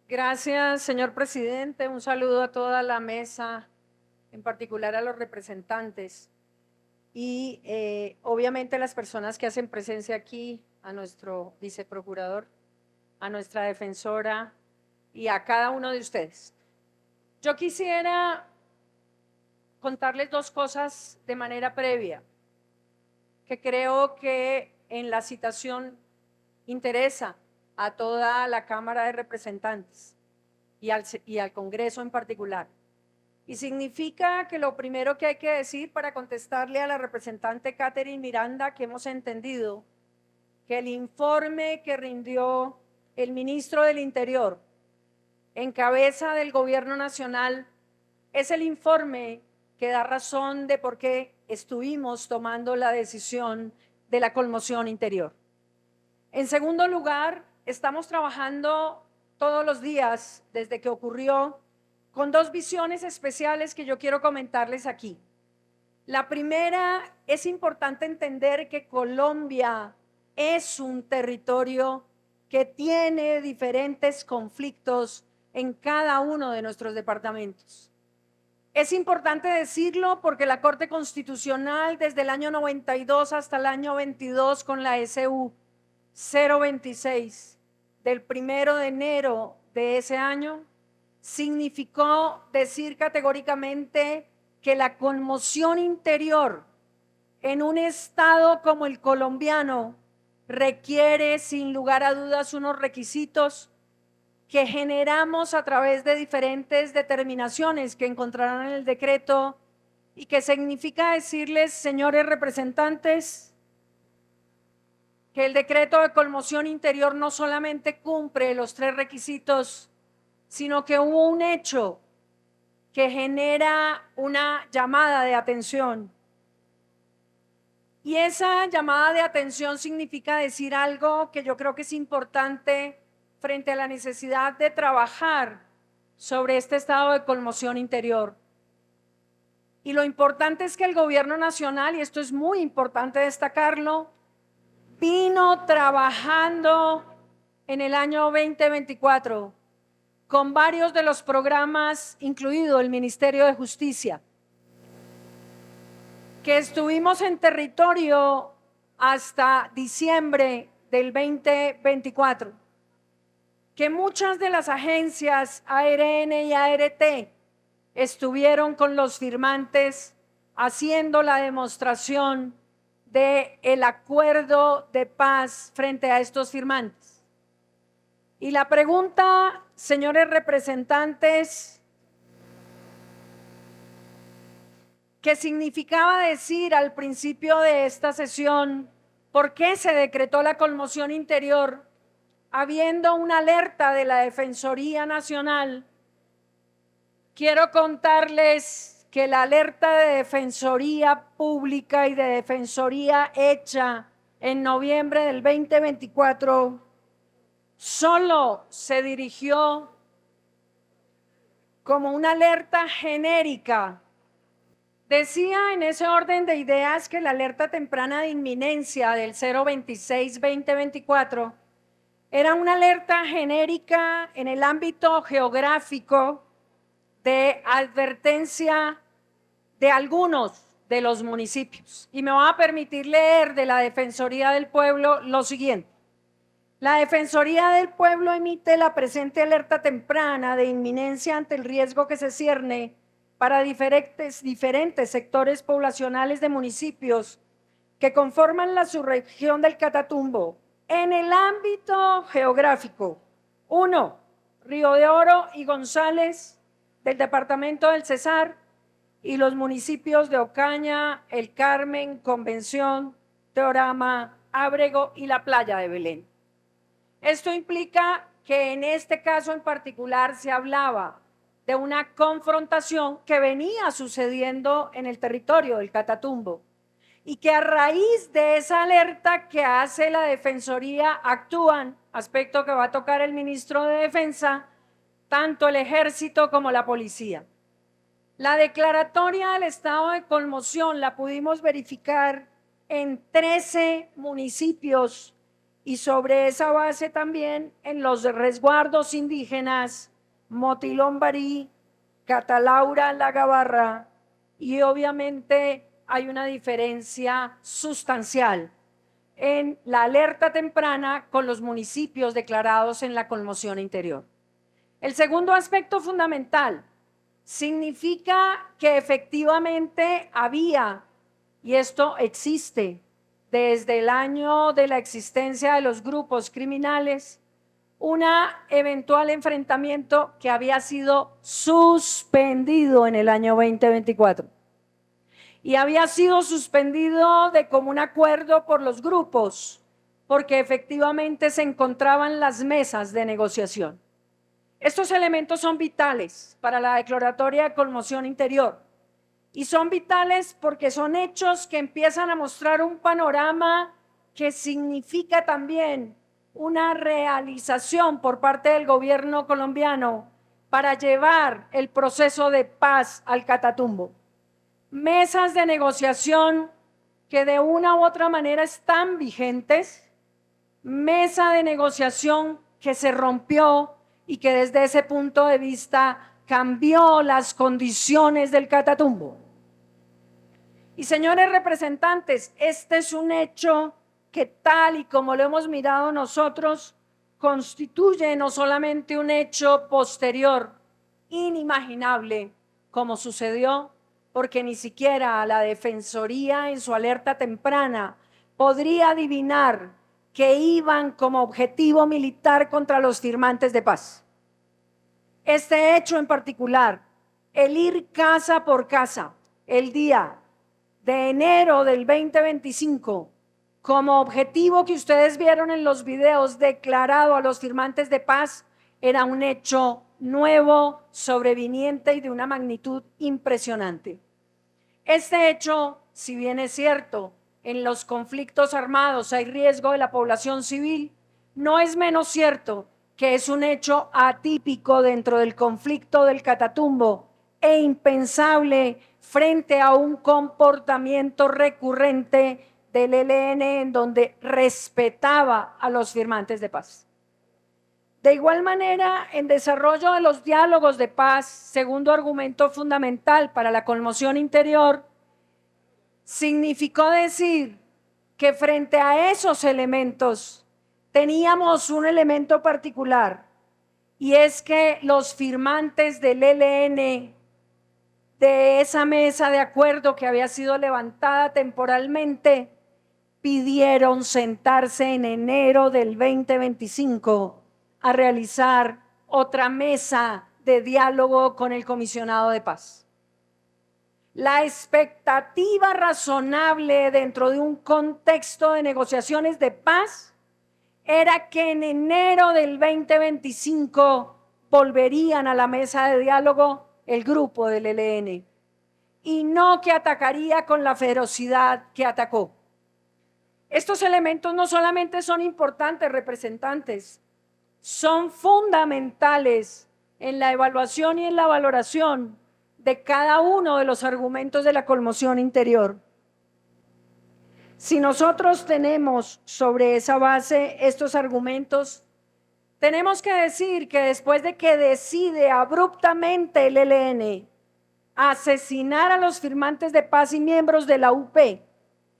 Gracias, señor presidente. Un saludo a toda la mesa, en particular a los representantes y obviamente a las personas que hacen presencia aquí, a nuestro viceprocurador, a nuestra defensora y a cada uno de ustedes. Yo quisiera contarles dos cosas de manera previa, que creo que en la citación interesa a toda la Cámara de Representantes y al Congreso en particular. Y significa que lo primero que hay que decir para contestarle a la representante Catherine Miranda, que hemos entendido que el informe que rindió el ministro del Interior en cabeza del Gobierno Nacional es el informe que da razón de por qué estuvimos tomando la decisión de la conmoción interior. En segundo lugar, estamos trabajando todos los días desde que ocurrió con dos visiones especiales que yo quiero comentarles aquí. La primera, es importante entender que Colombia es un territorio que tiene diferentes conflictos en cada uno de nuestros departamentos. Es importante decirlo porque la Corte Constitucional desde el año 92 hasta el año 22 con la SU 026 del 1 de enero de ese año significó decir categóricamente que la conmoción interior en un estado como el colombiano requiere sin lugar a dudas unos requisitos que generamos a través de diferentes determinaciones que encontrarán en el decreto y que significa decirles, señores representantes, que el decreto de conmoción interior no solamente cumple los tres requisitos, sino que hubo un hecho que genera una llamada de atención. Y esa llamada de atención significa decir algo que yo creo que es importante frente a la necesidad de trabajar sobre este estado de conmoción interior. Y lo importante es que el Gobierno Nacional, y esto es muy importante destacarlo, vino trabajando en el año 2024 con varios de los programas, incluido el Ministerio de Justicia, que estuvimos en territorio hasta diciembre del 2024, que muchas de las agencias ARN y ART estuvieron con los firmantes haciendo la demostración del acuerdo de paz frente a estos firmantes. Y la pregunta, señores representantes, que significaba decir al principio de esta sesión por qué se decretó la conmoción interior, habiendo una alerta de la Defensoría Nacional. Quiero contarles que la alerta de Defensoría Pública y de Defensoría hecha en noviembre del 2024 solo se dirigió como una alerta genérica. Decía en ese orden de ideas que la alerta temprana de inminencia del 026-2024 era una alerta genérica en el ámbito geográfico de advertencia de algunos de los municipios. Y me va a permitir leer de la Defensoría del Pueblo lo siguiente. La Defensoría del Pueblo emite la presente alerta temprana de inminencia ante el riesgo que se cierne para diferentes sectores poblacionales de municipios que conforman la subregión del Catatumbo. En el ámbito geográfico, 1. Río de Oro y González del departamento del Cesar y los municipios de Ocaña, El Carmen, Convención, Teorama, Ábrego y la Playa de Belén. Esto implica que en este caso en particular se hablaba de una confrontación que venía sucediendo en el territorio del Catatumbo y que a raíz de esa alerta que hace la Defensoría actúan, aspecto que va a tocar el ministro de Defensa, tanto el Ejército como la Policía. La declaratoria del estado de conmoción la pudimos verificar en 13 municipios y sobre esa base también en los resguardos indígenas Motilón Barí, Catalaura La Gabarra, y obviamente hay una diferencia sustancial en la alerta temprana con los municipios declarados en la conmoción interior. El segundo aspecto fundamental significa que efectivamente había, y esto existe desde el año de la existencia de los grupos criminales, un eventual enfrentamiento que había sido suspendido en el año 2024. Y había sido suspendido de común acuerdo por los grupos, porque efectivamente se encontraban las mesas de negociación. Estos elementos son vitales para la declaratoria de conmoción interior y son vitales porque son hechos que empiezan a mostrar un panorama que significa también una realización por parte del gobierno colombiano para llevar el proceso de paz al Catatumbo. Mesas de negociación que de una u otra manera están vigentes, mesa de negociación que se rompió y que desde ese punto de vista cambió las condiciones del Catatumbo. Y señores representantes, este es un hecho que tal y como lo hemos mirado nosotros, constituye no solamente un hecho posterior, inimaginable, como sucedió, porque ni siquiera la Defensoría en su alerta temprana podría adivinar que iban como objetivo militar contra los firmantes de paz. Este hecho en particular, el ir casa por casa, el día de enero del 2025, como objetivo que ustedes vieron en los videos declarado a los firmantes de paz, era un hecho nuevo, sobreviniente y de una magnitud impresionante. Este hecho, si bien es cierto, en los conflictos armados hay riesgo de la población civil, no es menos cierto que es un hecho atípico dentro del conflicto del Catatumbo e impensable frente a un comportamiento recurrente del ELN en donde respetaba a los firmantes de paz. De igual manera, en desarrollo de los diálogos de paz, segundo argumento fundamental para la conmoción interior, significó decir que frente a esos elementos teníamos un elemento particular, y es que los firmantes del ELN de esa mesa de acuerdo que había sido levantada temporalmente pidieron sentarse en enero del 2025 a realizar otra mesa de diálogo con el comisionado de paz. La expectativa razonable dentro de un contexto de negociaciones de paz era que en enero del 2025 volverían a la mesa de diálogo el grupo del ELN y no que atacaría con la ferocidad que atacó. Estos elementos no solamente son importantes, representantes, son fundamentales en la evaluación y en la valoración de cada uno de los argumentos de la conmoción interior. Si nosotros tenemos sobre esa base estos argumentos, tenemos que decir que después de que decide abruptamente el ELN asesinar a los firmantes de paz y miembros de la UP,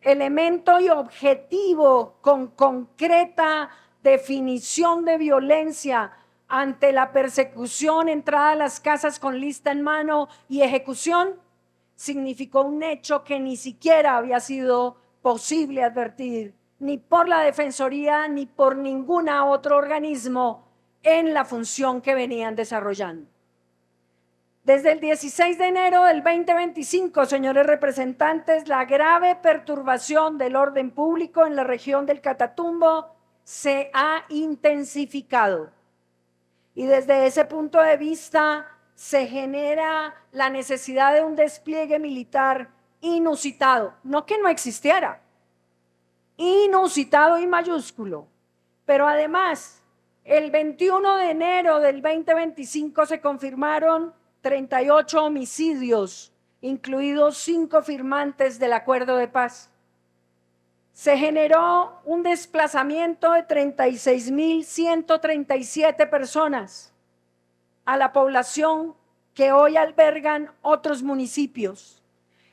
elemento y objetivo con concreta definición de violencia ante la persecución, entrada a las casas con lista en mano y ejecución, significó un hecho que ni siquiera había sido posible advertir ni por la Defensoría ni por ningún otro organismo en la función que venían desarrollando. Desde el 16 de enero del 2025, señores representantes, la grave perturbación del orden público en la región del Catatumbo se ha intensificado. Y desde ese punto de vista se genera la necesidad de un despliegue militar inusitado, no que no existiera, inusitado y mayúsculo, pero además el 21 de enero del 2025 se confirmaron 38 homicidios, incluidos 5 firmantes del acuerdo de paz. se generó un desplazamiento de 36.137 personas a la población que hoy albergan otros municipios.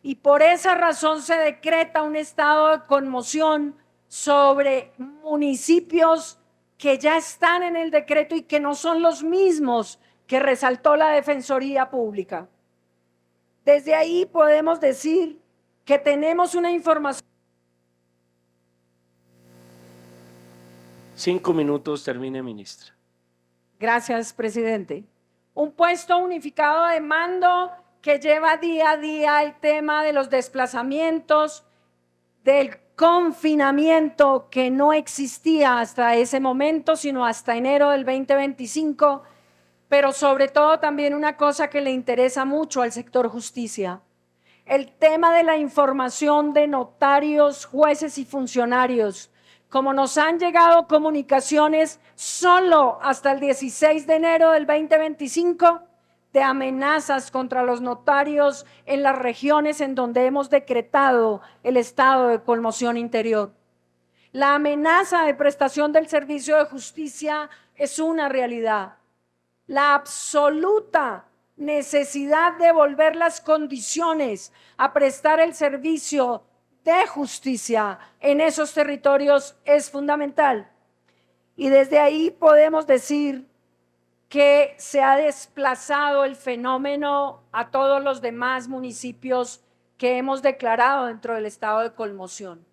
Y por esa razón se decreta un estado de conmoción sobre municipios que ya están en el decreto y que no son los mismos que resaltó la Defensoría Pública. Desde ahí podemos decir que tenemos una información. 5 minutos, termine, ministra. Gracias, presidente. Un puesto unificado de mando que lleva día a día el tema de los desplazamientos, del confinamiento que no existía hasta ese momento, sino hasta enero del 2025, pero sobre todo también una cosa que le interesa mucho al sector justicia, el tema de la información de notarios, jueces y funcionarios. Como nos han llegado comunicaciones solo hasta el 16 de enero del 2025 de amenazas contra los notarios en las regiones en donde hemos decretado el estado de conmoción interior. La amenaza de prestación del servicio de justicia es una realidad. La absoluta necesidad de volver las condiciones a prestar el servicio de justicia en esos territorios es fundamental. Y desde ahí podemos decir que se ha desplazado el fenómeno a todos los demás municipios que hemos declarado dentro del estado de conmoción.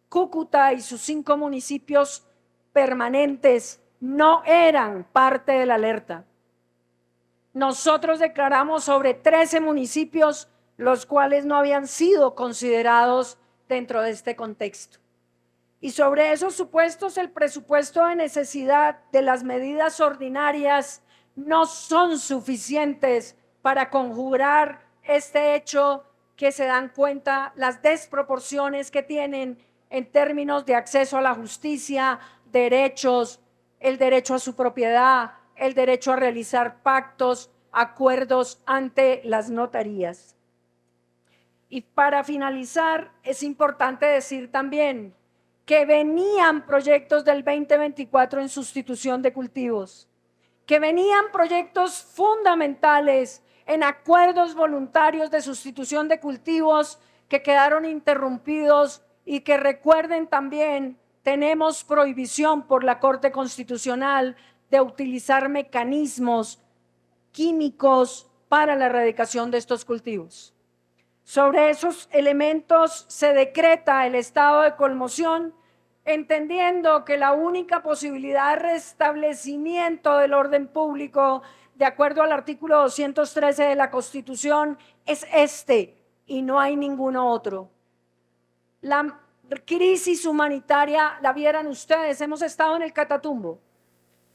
Cúcuta y sus 5 municipios permanentes no eran parte de la alerta. Nosotros declaramos sobre 13 municipios los cuales no habían sido considerados dentro de este contexto. Y sobre esos supuestos, el presupuesto de necesidad de las medidas ordinarias no son suficientes para conjurar este hecho que se dan cuenta las desproporciones que tienen en términos de acceso a la justicia, derechos, el derecho a su propiedad, el derecho a realizar pactos, acuerdos ante las notarías. Y para finalizar, es importante decir también que venían proyectos del 2024 en sustitución de cultivos, que venían proyectos fundamentales en acuerdos voluntarios de sustitución de cultivos que quedaron interrumpidos y que recuerden también, tenemos prohibición por la Corte Constitucional de utilizar mecanismos químicos para la erradicación de estos cultivos. Sobre esos elementos se decreta el estado de conmoción, entendiendo que la única posibilidad de restablecimiento del orden público, de acuerdo al artículo 213 de la Constitución, es este y no hay ninguno otro. La crisis humanitaria, la vieran ustedes, hemos estado en el Catatumbo.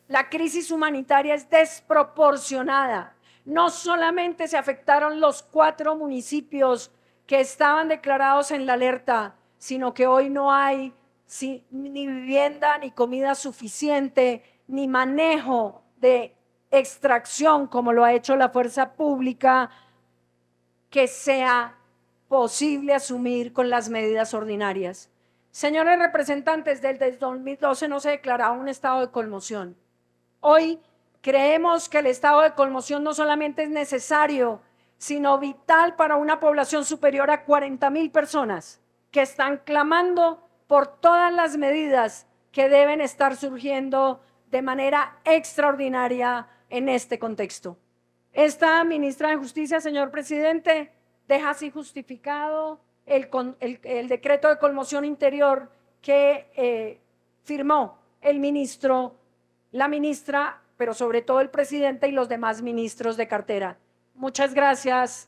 La crisis humanitaria es desproporcionada. No solamente se afectaron los 4 municipios que estaban declarados en la alerta, sino que hoy no hay ni vivienda, ni comida suficiente, ni manejo de extracción, como lo ha hecho la fuerza pública, que sea posible asumir con las medidas ordinarias. Señores representantes, desde 2012 no se declaraba un estado de conmoción. Hoy creemos que el estado de conmoción no solamente es necesario, sino vital para una población superior a 40.000 personas que están clamando por todas las medidas que deben estar surgiendo de manera extraordinaria en este contexto. Esta ministra de Justicia, señor presidente, deja así justificado el decreto de conmoción interior que firmó el ministro, la ministra, pero sobre todo el presidente y los demás ministros de cartera. Muchas gracias.